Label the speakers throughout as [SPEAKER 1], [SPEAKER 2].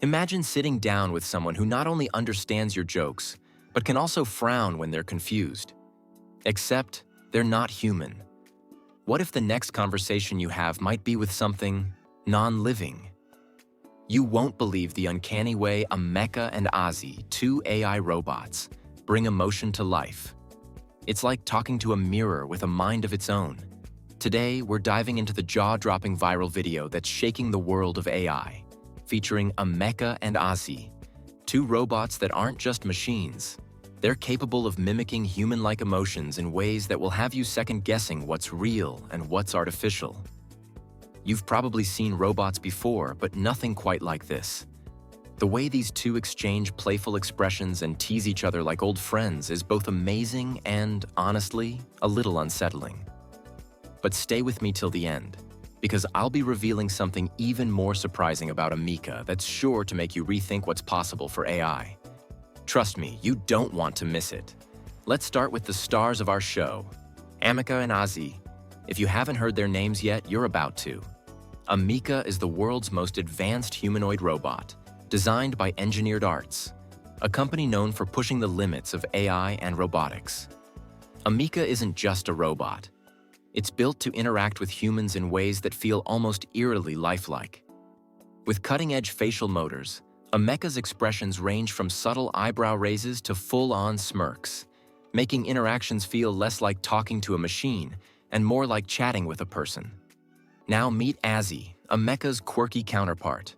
[SPEAKER 1] Imagine sitting down with someone who not only understands your jokes, but can also frown when they're confused. Except they're not human. What if the next conversation you have might be with something non-living? You won't believe the uncanny way Ameca and Ozzy, two AI robots, bring emotion to life. It's like talking to a mirror with a mind of its own. Today, we're diving into the jaw-dropping viral video that's shaking the world of AI, featuring Ameca and Ozzy, two robots that aren't just machines. They're capable of mimicking human-like emotions in ways that will have you second-guessing what's real and what's artificial. You've probably seen robots before, but nothing quite like this. The way these two exchange playful expressions and tease each other like old friends is both amazing and, honestly, a little unsettling. But stay with me till the end, because I'll be revealing something even more surprising about Ameca that's sure to make you rethink what's possible for AI. Trust me, you don't want to miss it. Let's start with the stars of our show, Ameca and Ozzy. If you haven't heard their names yet, you're about to. Ameca is the world's most advanced humanoid robot, designed by Engineered Arts, a company known for pushing the limits of AI and robotics. Ameca isn't just a robot. It's built to interact with humans in ways that feel almost eerily lifelike. With cutting-edge facial motors, Ameca's expressions range from subtle eyebrow raises to full-on smirks, making interactions feel less like talking to a machine and more like chatting with a person. Now meet Ozzy, Ameca's quirky counterpart.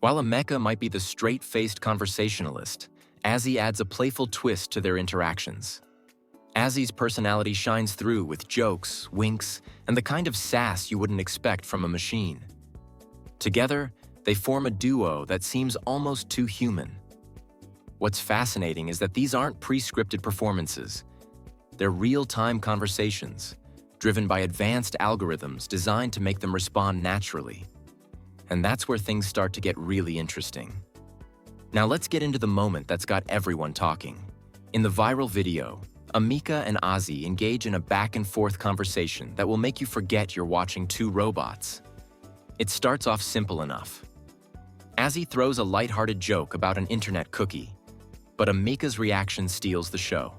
[SPEAKER 1] While Ameca might be the straight-faced conversationalist, Ozzy adds a playful twist to their interactions. Ozzy's personality shines through with jokes, winks, and the kind of sass you wouldn't expect from a machine. Together, they form a duo that seems almost too human. What's fascinating is that these aren't pre-scripted performances. They're real-time conversations, driven by advanced algorithms designed to make them respond naturally. And that's where things start to get really interesting. Now let's get into the moment that's got everyone talking. In the viral video, Ameca and Ozzy engage in a back-and-forth conversation that will make you forget you're watching two robots. It starts off simple enough. Ozzy throws a lighthearted joke about an internet cookie, but Ameca's reaction steals the show.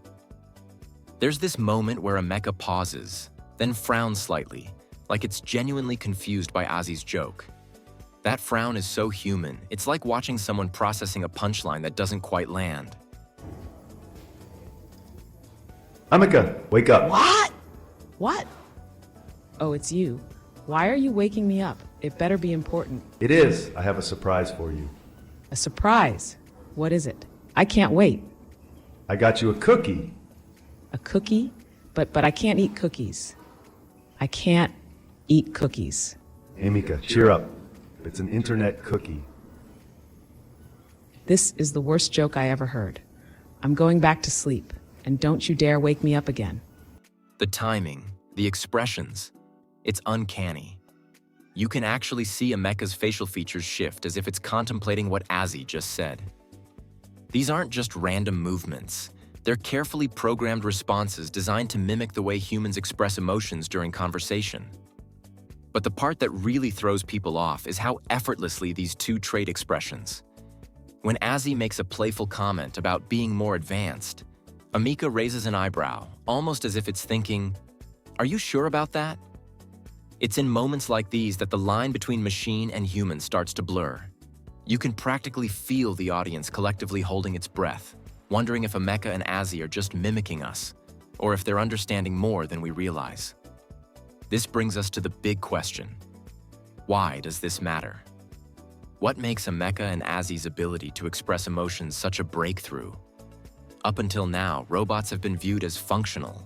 [SPEAKER 1] There's this moment where Ameca pauses, then frowns slightly, like it's genuinely confused by Ozzy's joke. That frown is so human, it's like watching someone processing a punchline that doesn't quite land.
[SPEAKER 2] Ameca, wake up.
[SPEAKER 3] What? What? Oh, it's you. Why are you waking me up? It better be important.
[SPEAKER 2] It is. I have a surprise for you.
[SPEAKER 3] A surprise? What is it? I can't wait.
[SPEAKER 2] I got you a cookie.
[SPEAKER 3] A cookie? But I can't eat cookies. I can't eat cookies.
[SPEAKER 2] Ameca, cheer up. It's an internet cookie.
[SPEAKER 3] This is the worst joke I ever heard. I'm going back to sleep, and don't you dare wake me up again.
[SPEAKER 1] The timing, the expressions, it's uncanny. You can actually see Ameca's facial features shift as if it's contemplating what Ozzy just said. These aren't just random movements. They're carefully programmed responses designed to mimic the way humans express emotions during conversation. But the part that really throws people off is how effortlessly these two trade expressions. When Ozzy makes a playful comment about being more advanced, Ameca raises an eyebrow, almost as if it's thinking, "Are you sure about that?" It's in moments like these that the line between machine and human starts to blur. You can practically feel the audience collectively holding its breath, wondering if Ameca and Ozzy are just mimicking us, or if they're understanding more than we realize. This brings us to the big question. Why does this matter? What makes Ameca and Ozzy's ability to express emotions such a breakthrough? Up until now, robots have been viewed as functional.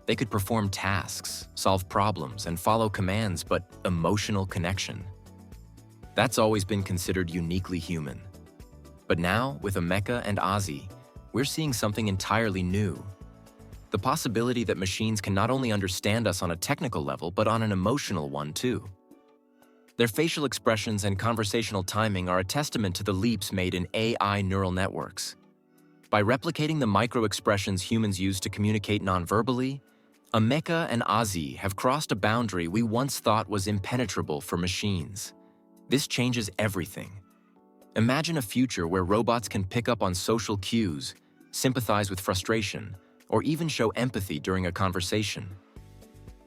[SPEAKER 1] They could perform tasks, solve problems, and follow commands, but emotional connection? That's always been considered uniquely human. But now, with Ameca and Ozzy, we're seeing something entirely new. The possibility that machines can not only understand us on a technical level, but on an emotional one too. Their facial expressions and conversational timing are a testament to the leaps made in AI neural networks. By replicating the micro-expressions humans use to communicate non-verbally, Ameca and Ozzy have crossed a boundary we once thought was impenetrable for machines. This changes everything. Imagine a future where robots can pick up on social cues, sympathize with frustration, or even show empathy during a conversation.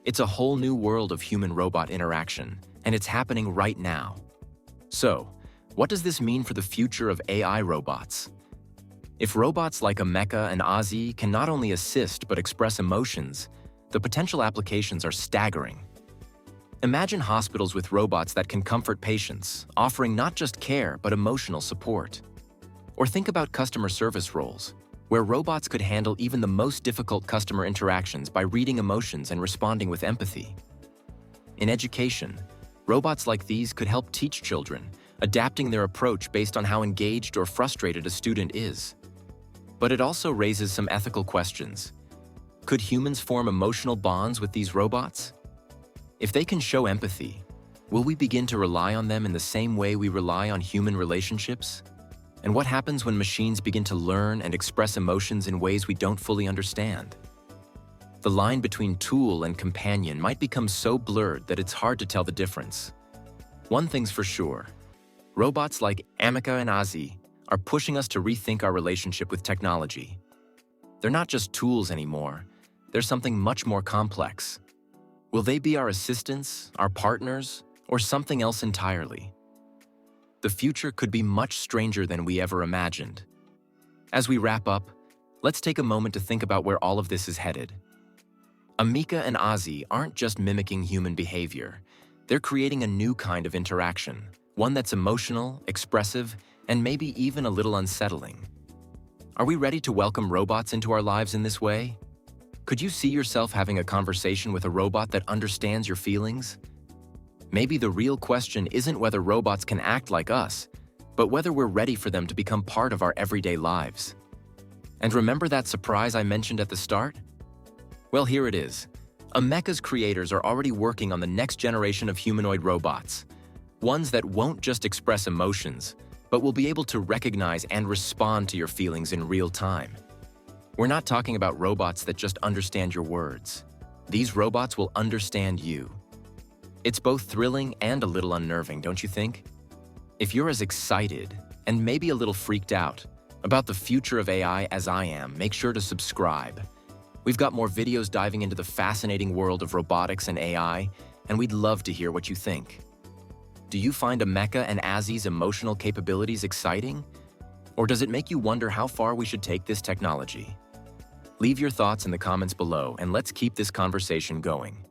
[SPEAKER 1] It's a whole new world of human-robot interaction, and it's happening right now. So, what does this mean for the future of AI robots? If robots like Ameca and Ozzy can not only assist but express emotions, the potential applications are staggering. Imagine hospitals with robots that can comfort patients, offering not just care but emotional support. Or think about customer service roles, where robots could handle even the most difficult customer interactions by reading emotions and responding with empathy. In education, robots like these could help teach children, adapting their approach based on how engaged or frustrated a student is. But it also raises some ethical questions. Could humans form emotional bonds with these robots? If they can show empathy, will we begin to rely on them in the same way we rely on human relationships? And what happens when machines begin to learn and express emotions in ways we don't fully understand? The line between tool and companion might become so blurred that it's hard to tell the difference. One thing's for sure, robots like Ameca and Ozzy are pushing us to rethink our relationship with technology. They're not just tools anymore, they're something much more complex. Will they be our assistants, our partners, or something else entirely? The future could be much stranger than we ever imagined. As we wrap up, let's take a moment to think about where all of this is headed. Ameca and Ozzy aren't just mimicking human behavior. They're creating a new kind of interaction, one that's emotional, expressive, and maybe even a little unsettling. Are we ready to welcome robots into our lives in this way? Could you see yourself having a conversation with a robot that understands your feelings? Maybe the real question isn't whether robots can act like us, but whether we're ready for them to become part of our everyday lives. And remember that surprise I mentioned at the start? Well, here it is. Ameca's creators are already working on the next generation of humanoid robots, ones that won't just express emotions, but will be able to recognize and respond to your feelings in real time. We're not talking about robots that just understand your words. These robots will understand you. It's both thrilling and a little unnerving, don't you think? If you're as excited, and maybe a little freaked out, about the future of AI as I am, make sure to subscribe. We've got more videos diving into the fascinating world of robotics and AI, and we'd love to hear what you think. Do you find Ameca and Ozzy's emotional capabilities exciting? Or does it make you wonder how far we should take this technology? Leave your thoughts in the comments below, and let's keep this conversation going.